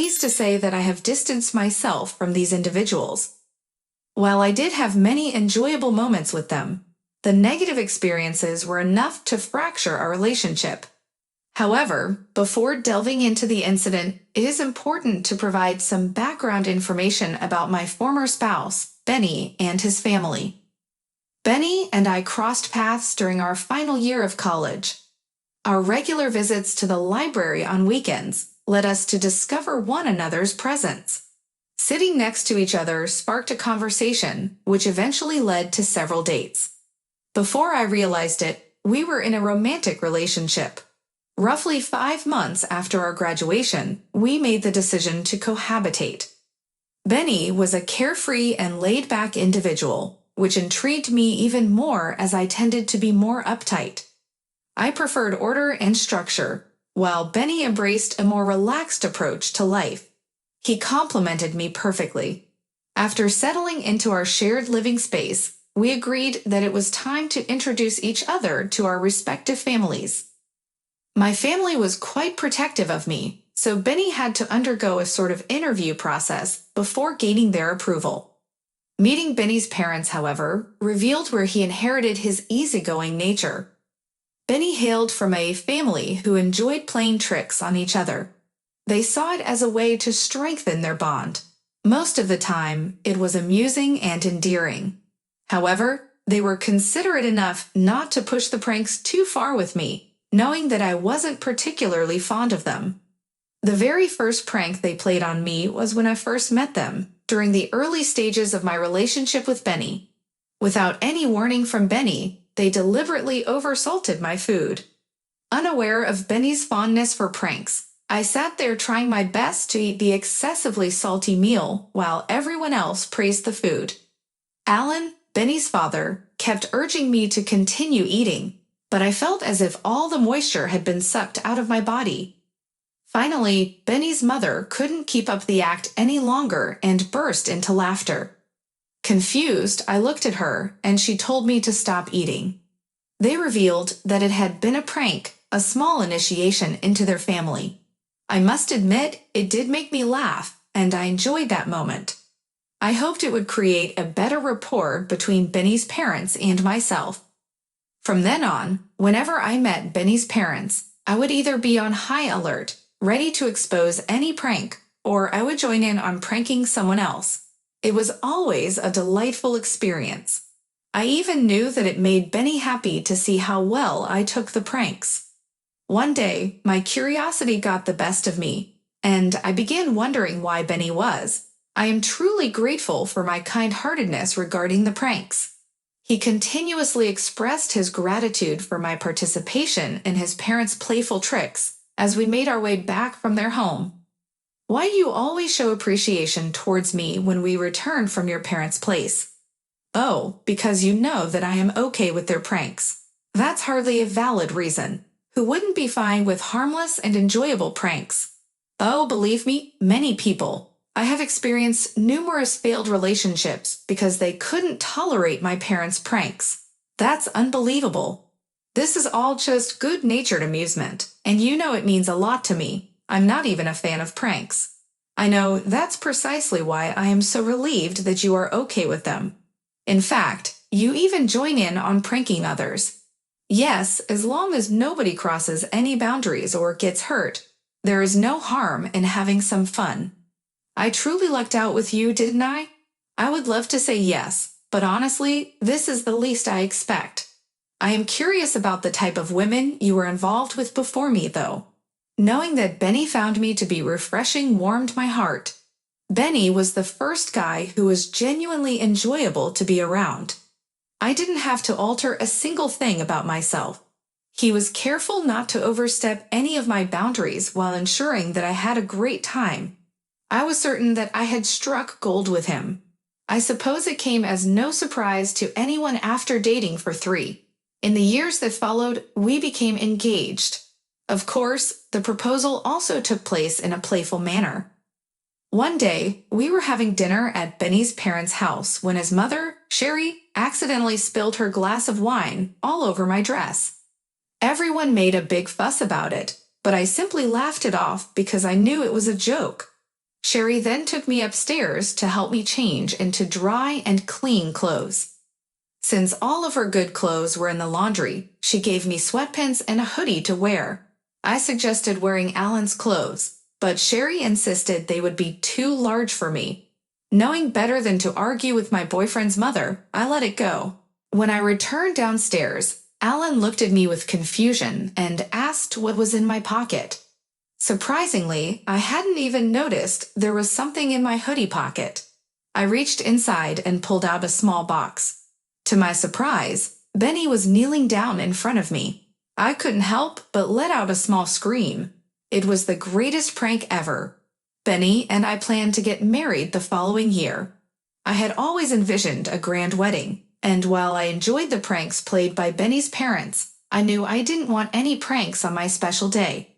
pleased to say that I have distanced myself from these individuals. While I did have many enjoyable moments with them, the negative experiences were enough to fracture our relationship. However, before delving into the incident, it is important to provide some background information about my former spouse, Benny, and his family. Benny and I crossed paths during our final year of college. Our regular visits to the library on weekends led us to discover one another's presence. Sitting next to each other sparked a conversation, which eventually led to several dates. Before I realized it, we were in a romantic relationship. Roughly 5 months after our graduation, we made the decision to cohabitate. Benny was a carefree and laid-back individual, which intrigued me even more as I tended to be more uptight. I preferred order and structure, while Benny embraced a more relaxed approach to life. He complemented me perfectly. After settling into our shared living space, we agreed that it was time to introduce each other to our respective families. My family was quite protective of me, so Benny had to undergo a sort of interview process before gaining their approval. Meeting Benny's parents, however, revealed where he inherited his easygoing nature. Benny hailed from a family who enjoyed playing tricks on each other. They saw it as a way to strengthen their bond. Most of the time, it was amusing and endearing. However, they were considerate enough not to push the pranks too far with me, knowing that I wasn't particularly fond of them. The very first prank they played on me was when I first met them, during the early stages of my relationship with Benny. Without any warning from Benny, they deliberately oversalted my food. Unaware of Benny's fondness for pranks, I sat there trying my best to eat the excessively salty meal while everyone else praised the food. Alan, Benny's father, kept urging me to continue eating, but I felt as if all the moisture had been sucked out of my body. Finally, Benny's mother couldn't keep up the act any longer and burst into laughter. Confused, I looked at her, and she told me to stop eating. They revealed that it had been a prank, a small initiation into their family. I must admit, it did make me laugh, and I enjoyed that moment. I hoped it would create a better rapport between Benny's parents and myself. From then on, whenever I met Benny's parents, I would either be on high alert, ready to expose any prank, or I would join in on pranking someone else. It was always a delightful experience. I even knew that it made Benny happy to see how well I took the pranks. One day, my curiosity got the best of me, and I began wondering why Benny was. I am truly grateful for my kind-heartedness regarding the pranks. He continuously expressed his gratitude for my participation in his parents' playful tricks as we made our way back from their home. Why do you always show appreciation towards me when we return from your parents' place? Oh, because you know that I am okay with their pranks. That's hardly a valid reason. Who wouldn't be fine with harmless and enjoyable pranks? Oh, believe me, many people. I have experienced numerous failed relationships because they couldn't tolerate my parents' pranks. That's unbelievable. This is all just good-natured amusement, and you know it means a lot to me. I'm not even a fan of pranks. I know that's precisely why I am so relieved that you are okay with them. In fact, you even join in on pranking others. Yes, as long as nobody crosses any boundaries or gets hurt, there is no harm in having some fun. I truly lucked out with you, didn't I? I would love to say yes, but honestly, this is the least I expect. I am curious about the type of women you were involved with before me, though. Knowing that Benny found me to be refreshing warmed my heart. Benny was the first guy who was genuinely enjoyable to be around. I didn't have to alter a single thing about myself. He was careful not to overstep any of my boundaries while ensuring that I had a great time. I was certain that I had struck gold with him. I suppose it came as no surprise to anyone after dating for 3. In the years that followed, we became engaged. Of course, the proposal also took place in a playful manner. One day, we were having dinner at Benny's parents' house when his mother, Sherry, accidentally spilled her glass of wine all over my dress. Everyone made a big fuss about it, but I simply laughed it off because I knew it was a joke. Sherry then took me upstairs to help me change into dry and clean clothes. Since all of her good clothes were in the laundry, she gave me sweatpants and a hoodie to wear. I suggested wearing Alan's clothes, but Sherry insisted they would be too large for me. Knowing better than to argue with my boyfriend's mother, I let it go. When I returned downstairs, Alan looked at me with confusion and asked what was in my pocket. Surprisingly, I hadn't even noticed there was something in my hoodie pocket. I reached inside and pulled out a small box. To my surprise, Benny was kneeling down in front of me. I couldn't help but let out a small scream. It was the greatest prank ever. Benny and I planned to get married the following year. I had always envisioned a grand wedding, and while I enjoyed the pranks played by Benny's parents, I knew I didn't want any pranks on my special day.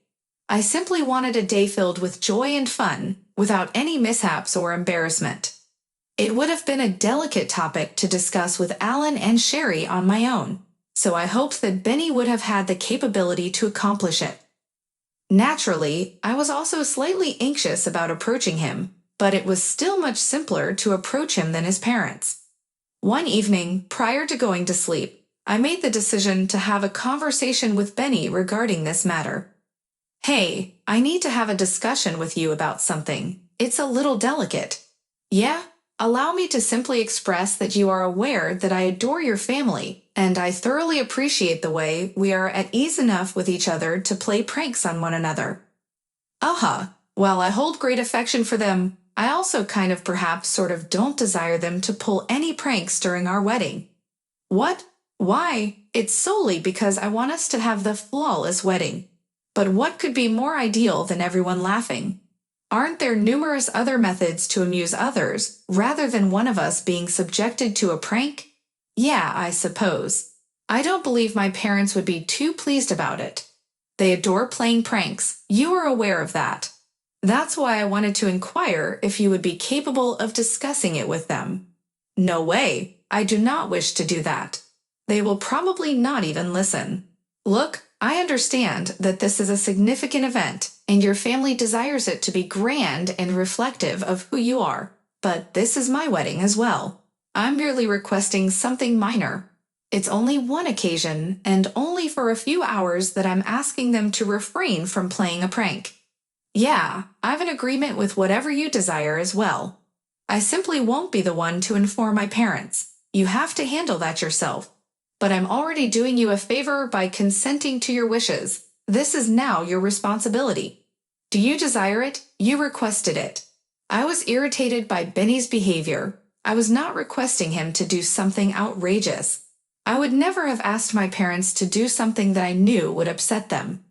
I simply wanted a day filled with joy and fun, without any mishaps or embarrassment. It would have been a delicate topic to discuss with Alan and Sherry on my own, so I hoped that Benny would have had the capability to accomplish it. Naturally, I was also slightly anxious about approaching him, but it was still much simpler to approach him than his parents. One evening, prior to going to sleep, I made the decision to have a conversation with Benny regarding this matter. "Hey, I need to have a discussion with you about something. It's a little delicate." "Yeah? Allow me to simply express that you are aware that I adore your family, and I thoroughly appreciate the way we are at ease enough with each other to play pranks on one another." While I hold great affection for them, I also perhaps don't desire them to pull any pranks during our wedding. "What? Why? It's solely because I want us to have the flawless wedding. But what could be more ideal than everyone laughing? Aren't there numerous other methods to amuse others, rather than one of us being subjected to a prank? Yeah, I suppose. I don't believe my parents would be too pleased about it. They adore playing pranks, you are aware of that. That's why I wanted to inquire if you would be capable of discussing it with them." "No way, I do not wish to do that. They will probably not even listen. Look, I understand that this is a significant event, and your family desires it to be grand and reflective of who you are, but this is my wedding as well. I'm merely requesting something minor. It's only one occasion, and only for a few hours, that I'm asking them to refrain from playing a prank. Yeah, I've an agreement with whatever you desire as well. I simply won't be the one to inform my parents. You have to handle that yourself. But I'm already doing you a favor by consenting to your wishes. This is now your responsibility. Do you desire it? You requested it." I was irritated by Benny's behavior. I was not requesting him to do something outrageous. I would never have asked my parents to do something that I knew would upset them.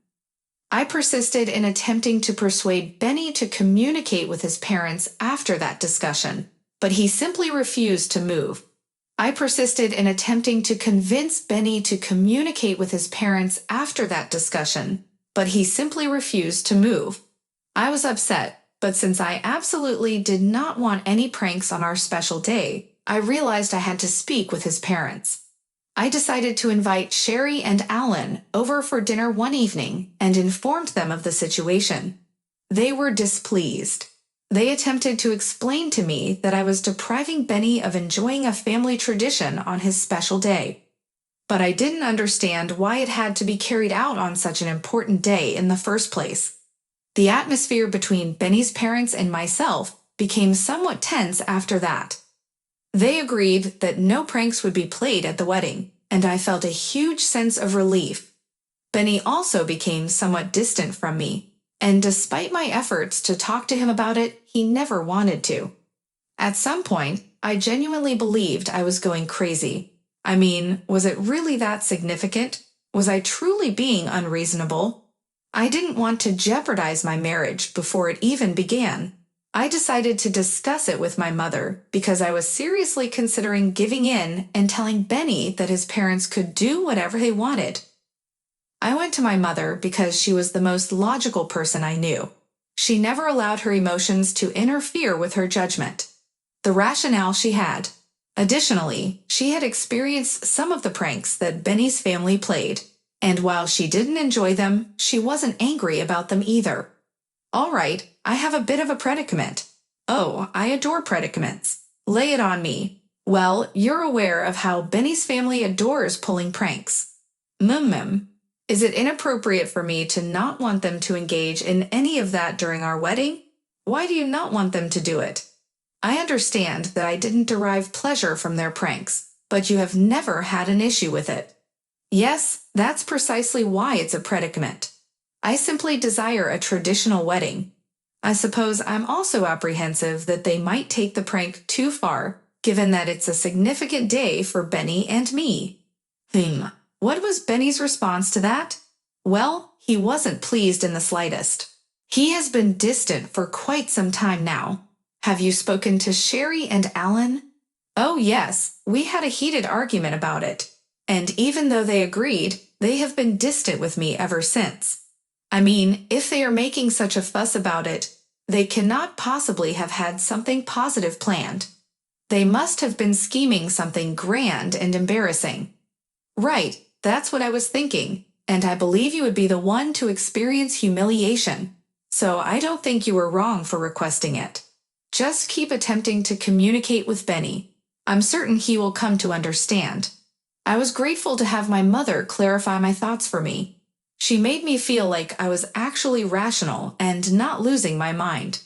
I persisted in attempting to persuade Benny to communicate with his parents after that discussion, but he simply refused to move. I persisted in attempting to convince Benny to communicate with his parents after that discussion, but he simply refused to move. I was upset, but since I absolutely did not want any pranks on our special day, I realized I had to speak with his parents. I decided to invite Sherry and Alan over for dinner one evening and informed them of the situation. They were displeased. They attempted to explain to me that I was depriving Benny of enjoying a family tradition on his special day. But I didn't understand why it had to be carried out on such an important day in the first place. The atmosphere between Benny's parents and myself became somewhat tense after that. They agreed that no pranks would be played at the wedding, and I felt a huge sense of relief. Benny also became somewhat distant from me, and despite my efforts to talk to him about it, he never wanted to. At some point, I genuinely believed I was going crazy. I mean, was it really that significant? Was I truly being unreasonable? I didn't want to jeopardize my marriage before it even began. I decided to discuss it with my mother because I was seriously considering giving in and telling Benny that his parents could do whatever they wanted. I went to my mother because she was the most logical person I knew. She never allowed her emotions to interfere with her judgment. The rationale she had. Additionally, she had experienced some of the pranks that Benny's family played, and while she didn't enjoy them, she wasn't angry about them either. All right, I have a bit of a predicament. Oh, I adore predicaments. Lay it on me. Well, you're aware of how Benny's family adores pulling pranks. Mmm. Is it inappropriate for me to not want them to engage in any of that during our wedding? Why do you not want them to do it? I understand that I didn't derive pleasure from their pranks, but you have never had an issue with it. Yes, that's precisely why it's a predicament. I simply desire a traditional wedding. I suppose I'm also apprehensive that they might take the prank too far, given that it's a significant day for Benny and me. What was Benny's response to that? Well, he wasn't pleased in the slightest. He has been distant for quite some time now. Have you spoken to Sherry and Alan? Oh yes, we had a heated argument about it. And even though they agreed, they have been distant with me ever since. I mean, if they are making such a fuss about it, they cannot possibly have had something positive planned. They must have been scheming something grand and embarrassing. Right, that's what I was thinking, and I believe you would be the one to experience humiliation. So I don't think you were wrong for requesting it. Just keep attempting to communicate with Benny. I'm certain he will come to understand. I was grateful to have my mother clarify my thoughts for me. She made me feel like I was actually rational and not losing my mind.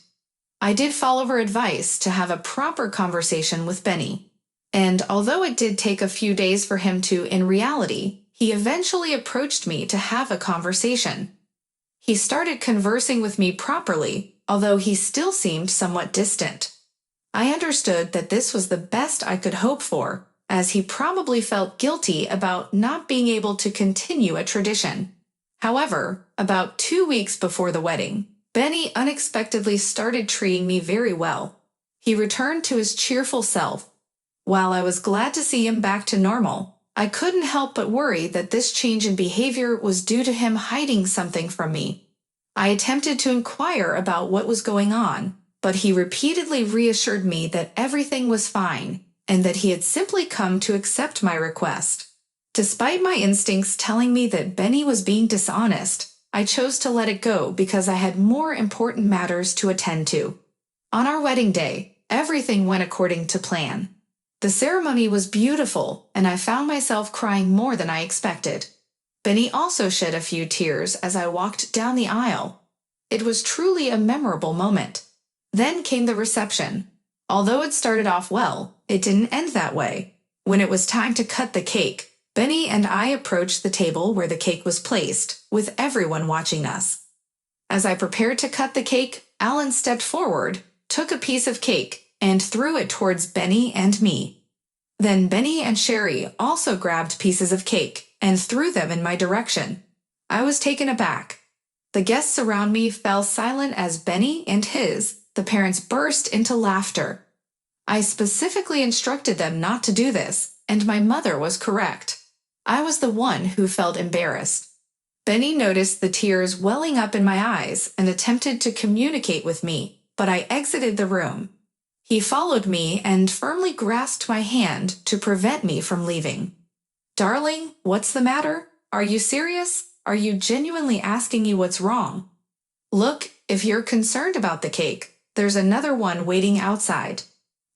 I did follow her advice to have a proper conversation with Benny. And although it did take a few days for him to, in reality, he eventually approached me to have a conversation. He started conversing with me properly, although he still seemed somewhat distant. I understood that this was the best I could hope for, as he probably felt guilty about not being able to continue a tradition. However, about 2 weeks before the wedding, Benny unexpectedly started treating me very well. He returned to his cheerful self. While I was glad to see him back to normal, I couldn't help but worry that this change in behavior was due to him hiding something from me. I attempted to inquire about what was going on, but he repeatedly reassured me that everything was fine and that he had simply come to accept my request. Despite my instincts telling me that Benny was being dishonest, I chose to let it go because I had more important matters to attend to. On our wedding day, everything went according to plan. The ceremony was beautiful, and I found myself crying more than I expected. Benny also shed a few tears as I walked down the aisle. It was truly a memorable moment. Then came the reception. Although it started off well, it didn't end that way. When it was time to cut the cake, Benny and I approached the table where the cake was placed, with everyone watching us. As I prepared to cut the cake, Alan stepped forward, took a piece of cake, and threw it towards Benny and me. Then Benny and Sherry also grabbed pieces of cake and threw them in my direction. I was taken aback. The guests around me fell silent as Benny and the parents burst into laughter. I specifically instructed them not to do this, and my mother was correct. I was the one who felt embarrassed. Benny noticed the tears welling up in my eyes and attempted to communicate with me, but I exited the room. He followed me and firmly grasped my hand to prevent me from leaving. Darling, what's the matter? Are you serious? Are you genuinely asking you what's wrong? Look, if you're concerned about the cake, there's another one waiting outside.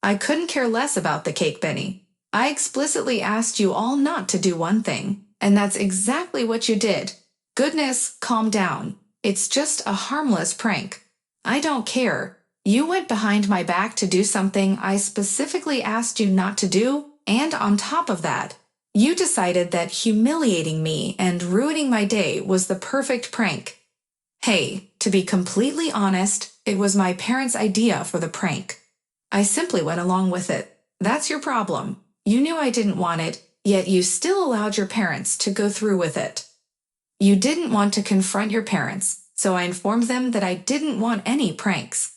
I couldn't care less about the cake, Benny. I explicitly asked you all not to do one thing, and that's exactly what you did. Goodness, calm down. It's just a harmless prank. I don't care. You went behind my back to do something I specifically asked you not to do, and on top of that, you decided that humiliating me and ruining my day was the perfect prank. Hey, to be completely honest, it was my parents' idea for the prank. I simply went along with it. That's your problem. You knew I didn't want it, yet you still allowed your parents to go through with it. You didn't want to confront your parents, so I informed them that I didn't want any pranks.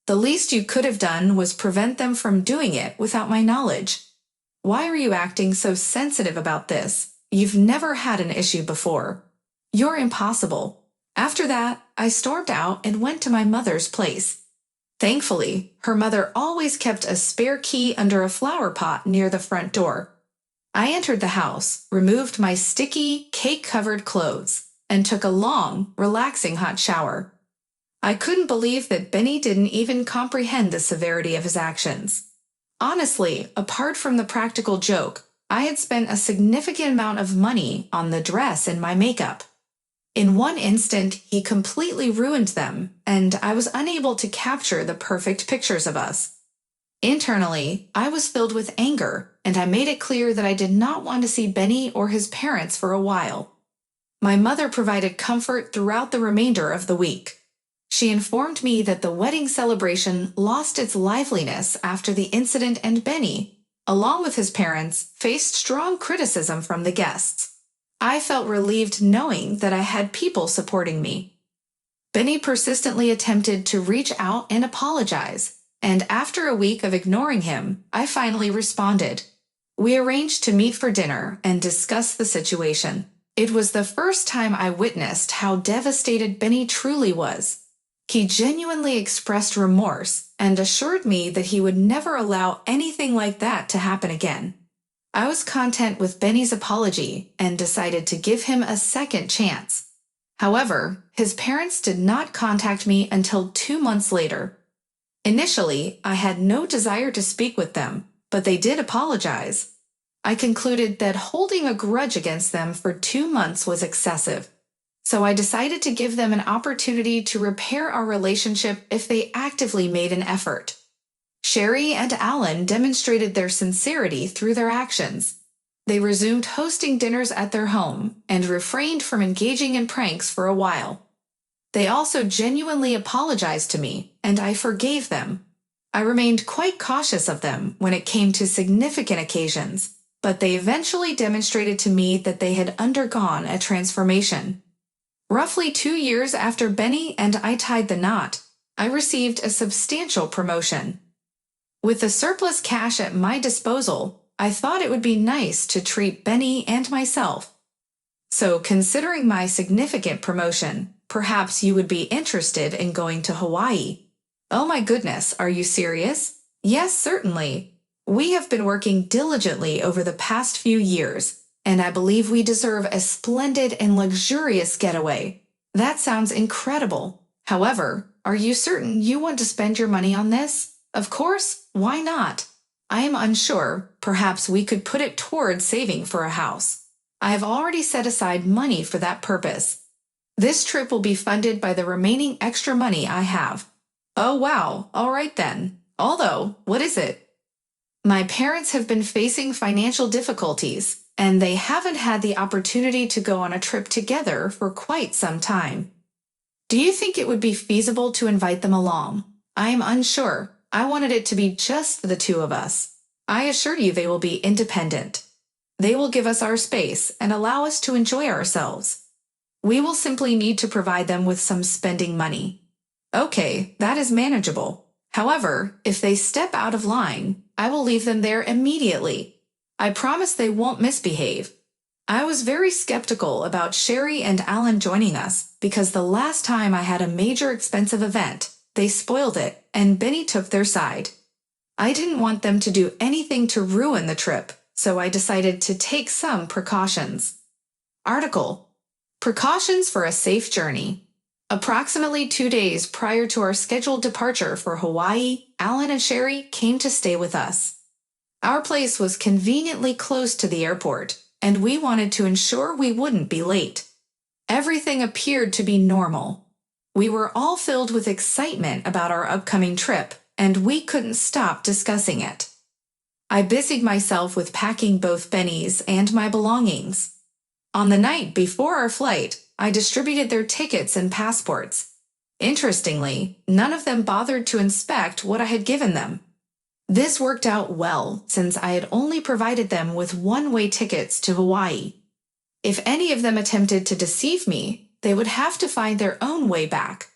The least you could have done was prevent them from doing it without my knowledge. Why are you acting so sensitive about this? You've never had an issue before. You're impossible. After that, I stormed out and went to my mother's place. Thankfully, her mother always kept a spare key under a flower pot near the front door. I entered the house, removed my sticky, cake-covered clothes, and took a long, relaxing hot shower. I couldn't believe that Benny didn't even comprehend the severity of his actions. Honestly, apart from the practical joke, I had spent a significant amount of money on the dress and my makeup. In one instant, he completely ruined them, and I was unable to capture the perfect pictures of us. Internally, I was filled with anger, and I made it clear that I did not want to see Benny or his parents for a while. My mother provided comfort throughout the remainder of the week. She informed me that the wedding celebration lost its liveliness after the incident, and Benny, along with his parents, faced strong criticism from the guests. I felt relieved knowing that I had people supporting me. Benny persistently attempted to reach out and apologize, and after a week of ignoring him, I finally responded. We arranged to meet for dinner and discuss the situation. It was the first time I witnessed how devastated Benny truly was. He genuinely expressed remorse and assured me that he would never allow anything like that to happen again. I was content with Benny's apology and decided to give him a second chance. However, his parents did not contact me until 2 months later. Initially, I had no desire to speak with them, but they did apologize. I concluded that holding a grudge against them for 2 months was excessive, so I decided to give them an opportunity to repair our relationship if they actively made an effort. Sherry and Alan demonstrated their sincerity through their actions. They resumed hosting dinners at their home and refrained from engaging in pranks for a while. They also genuinely apologized to me, and I forgave them. I remained quite cautious of them when it came to significant occasions, but they eventually demonstrated to me that they had undergone a transformation. Roughly 2 years after Benny and I tied the knot, I received a substantial promotion. With the surplus cash at my disposal, I thought it would be nice to treat Benny and myself. So, considering my significant promotion, perhaps you would be interested in going to Hawaii. Oh my goodness, are you serious? Yes, certainly. We have been working diligently over the past few years, and I believe we deserve a splendid and luxurious getaway. That sounds incredible. However, are you certain you want to spend your money on this? Of course, why not? I am unsure. Perhaps we could put it towards saving for a house. I have already set aside money for that purpose. This trip will be funded by the remaining extra money I have. Oh wow, all right then. Although, what is it? My parents have been facing financial difficulties, and they haven't had the opportunity to go on a trip together for quite some time. Do you think it would be feasible to invite them along? I am unsure. I wanted it to be just the two of us. I assure you they will be independent. They will give us our space and allow us to enjoy ourselves. We will simply need to provide them with some spending money. Okay, that is manageable. However, if they step out of line, I will leave them there immediately. I promise they won't misbehave. I was very skeptical about Sherry and Alan joining us because the last time I had a major expensive event, they spoiled it, and Benny took their side. I didn't want them to do anything to ruin the trip, so I decided to take some precautions. Article: Precautions for a Safe Journey. Approximately 2 days prior to our scheduled departure for Hawaii, Alan and Sherry came to stay with us. Our place was conveniently close to the airport, and we wanted to ensure we wouldn't be late. Everything appeared to be normal. We were all filled with excitement about our upcoming trip, and we couldn't stop discussing it. I busied myself with packing both Benny's and my belongings. On the night before our flight, I distributed their tickets and passports. Interestingly, none of them bothered to inspect what I had given them. This worked out well, since I had only provided them with one-way tickets to Hawaii. If any of them attempted to deceive me, they would have to find their own way back.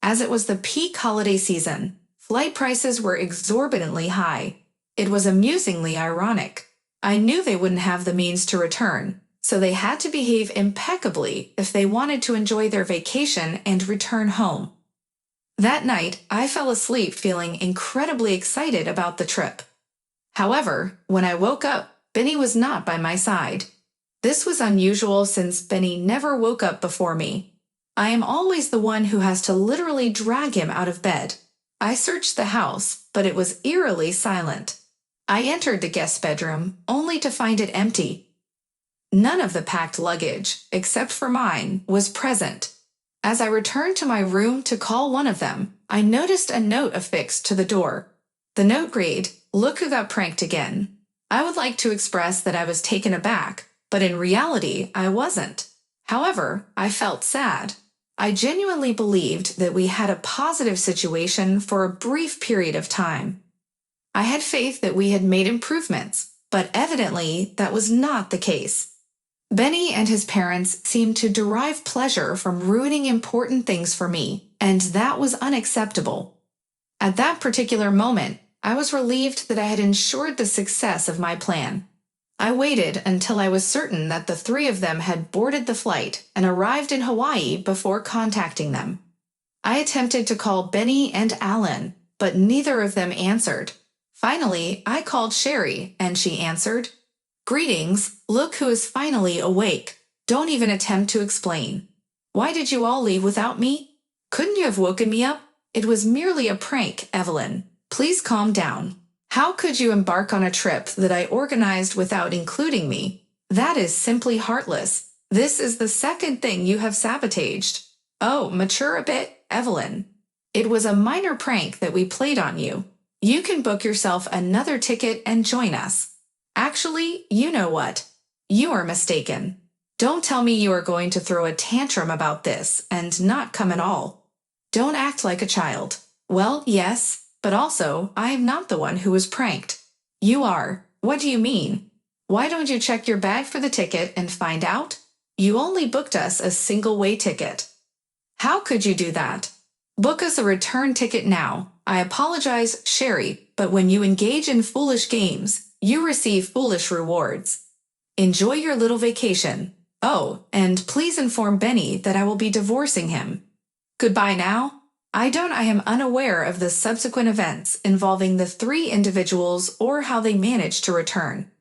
As it was the peak holiday season, flight prices were exorbitantly high. It was amusingly ironic. I knew they wouldn't have the means to return, so they had to behave impeccably if they wanted to enjoy their vacation and return home. That night, I fell asleep feeling incredibly excited about the trip. However, when I woke up, Benny was not by my side. This was unusual since Benny never woke up before me. I am always the one who has to literally drag him out of bed. I searched the house, but it was eerily silent. I entered the guest bedroom, only to find it empty. None of the packed luggage, except for mine, was present. As I returned to my room to call one of them, I noticed a note affixed to the door. The note read, "Look who got pranked again." I would like to express that I was taken aback, but in reality, I wasn't. However, I felt sad. I genuinely believed that we had a positive situation for a brief period of time. I had faith that we had made improvements, but evidently that was not the case. Benny and his parents seemed to derive pleasure from ruining important things for me, and that was unacceptable. At that particular moment, I was relieved that I had ensured the success of my plan. I waited until I was certain that the three of them had boarded the flight and arrived in Hawaii before contacting them. I attempted to call Benny and Alan, but neither of them answered. Finally, I called Sherry, and she answered, "Greetings, look who is finally awake. Don't even attempt to explain. Why did you all leave without me? Couldn't you have woken me up? It was merely a prank, Evelyn. Please calm down. How could you embark on a trip that I organized without including me? That is simply heartless. This is the second thing you have sabotaged. Oh, mature a bit, Evelyn. It was a minor prank that we played on you. You can book yourself another ticket and join us. Actually, you know what? You are mistaken. Don't tell me you are going to throw a tantrum about this and not come at all. Don't act like a child. Well, yes, but also, I am not the one who was pranked. You are. What do you mean? Why don't you check your bag for the ticket and find out? You only booked us a single-way ticket. How could you do that? Book us a return ticket now. I apologize, Sherry, but when you engage in foolish games, you receive foolish rewards. Enjoy your little vacation. Oh, and please inform Benny that I will be divorcing him. Goodbye now. I am unaware of the subsequent events involving the three individuals or how they managed to return.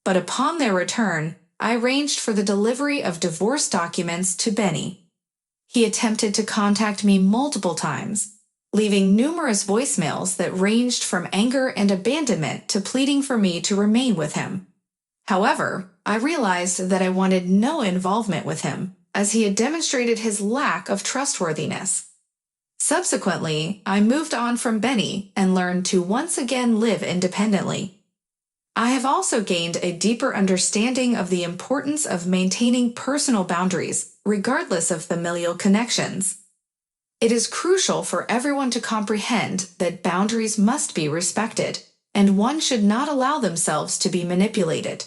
But upon their return, I arranged for the delivery of divorce documents to Benny. He attempted to contact me multiple times, leaving numerous voicemails that ranged from anger and abandonment to pleading for me to remain with him. However, I realized that I wanted no involvement with him, as he had demonstrated his lack of trustworthiness. Subsequently, I moved on from Benny and learned to once again live independently. I have also gained a deeper understanding of the importance of maintaining personal boundaries, regardless of familial connections. It is crucial for everyone to comprehend that boundaries must be respected, and one should not allow themselves to be manipulated.